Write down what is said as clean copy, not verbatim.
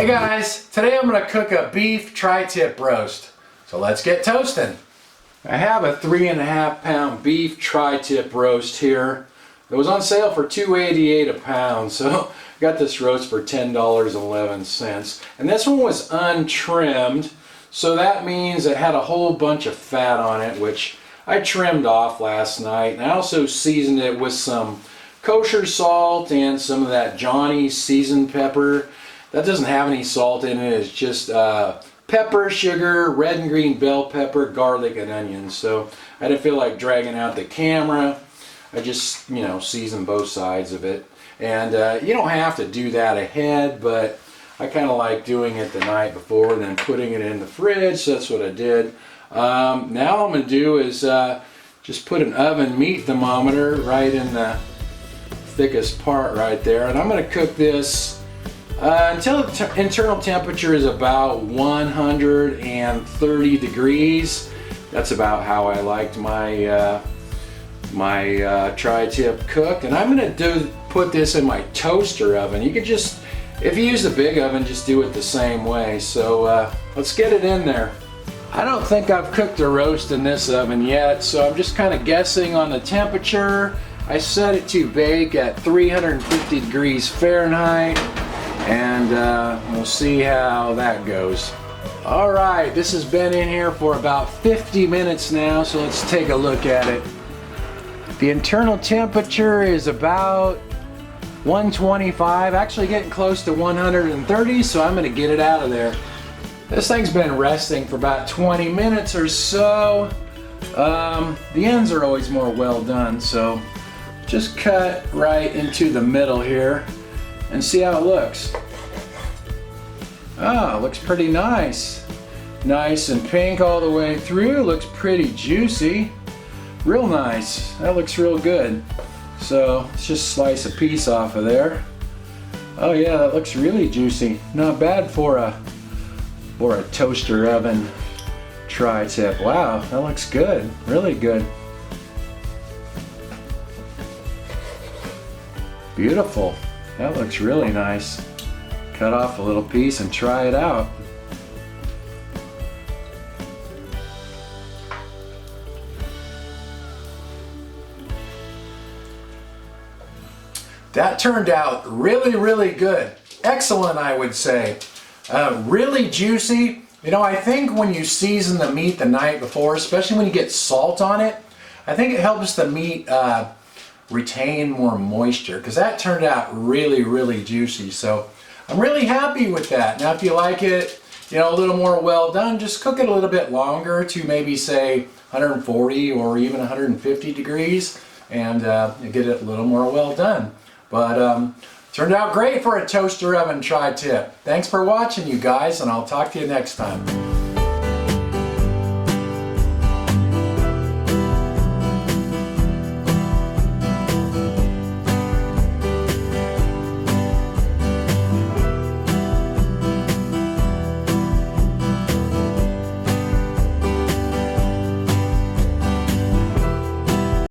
Hey guys, today I'm going to cook a beef tri-tip roast. So let's get toasting. I have a 3.5 pound beef tri-tip roast here. It was on sale for $2.88 a pound, so I got this roast for $10.11. And this one was untrimmed, so that means it had a whole bunch of fat on it, which I trimmed off last night. And I also seasoned it with some kosher salt and some of that Johnny's seasoned pepper. That doesn't have any salt in it. It's just pepper, sugar, red and green bell pepper, garlic, and onions. So I didn't feel like dragging out the camera. I just, seasoned both sides of it. And you don't have to do that ahead, but I kind of like doing it the night before and then putting it in the fridge. So that's what I did. Now all I'm going to do is just put an oven meat thermometer right in the thickest part right there. And I'm going to cook this until the internal temperature is about 130 degrees. That's about how I liked my tri-tip cooked. And I'm going to put this in my toaster oven. You could just, if you use the big oven, just do it the same way. So let's get it in there. I don't think I've cooked a roast in this oven yet, so I'm just kind of guessing on the temperature. I set it to bake at 350 degrees Fahrenheit. And we'll see how that goes. Alright, this has been in here for about 50 minutes now, so let's take a look at it. The internal temperature is about 125, actually getting close to 130, so I'm going to get it out of there. This thing's been resting for about 20 minutes or so. The ends are always more well done, so just cut right into the middle here and see how it looks. Ah, looks pretty nice. Nice and pink all the way through. Looks pretty juicy. Real nice. That looks real good. So let's just slice a piece off of there. Oh yeah, that looks really juicy. Not bad for a toaster oven tri-tip. Wow, that looks good. Really good. Beautiful. That looks really nice. Cut off a little piece and try it out. That turned out really, really good. Excellent, I would say. Really juicy. I think when you season the meat the night before, especially when you get salt on it, I think it helps the meat retain more moisture, because that turned out really, really juicy. So I'm really happy with that. Now if you like it, a little more well done, just cook it a little bit longer to maybe say 140 or even 150 degrees and get it a little more well done. But turned out great for a toaster oven tri-tip. Thanks for watching, you guys, and I'll talk to you next time.